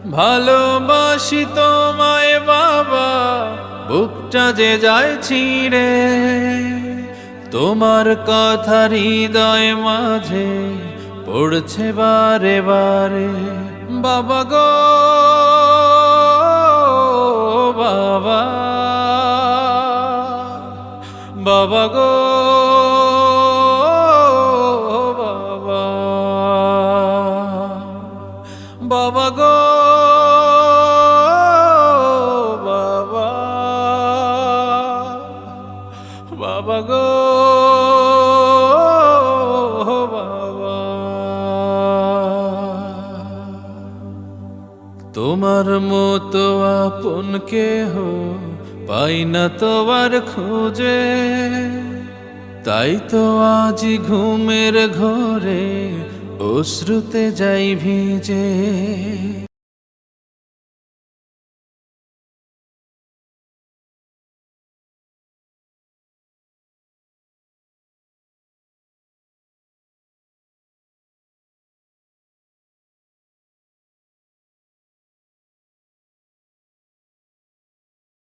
ভালোবাসি তোমায় বাবা, বুকটা যে যায় ছিঁড়ে, তোমার কথা হৃদয় মাঝে পড়ছে বারে বারে। বাবা গো বাবা, বাবা গো বাবা, বাবা গো বাবা, বাবা গো বাবা। তোমার মতো আপন কেহ পাই না তো আর খুঁজে, তাই তো আজ ঘুমের ঘোরে অশ্রুতে যাই ভিজে।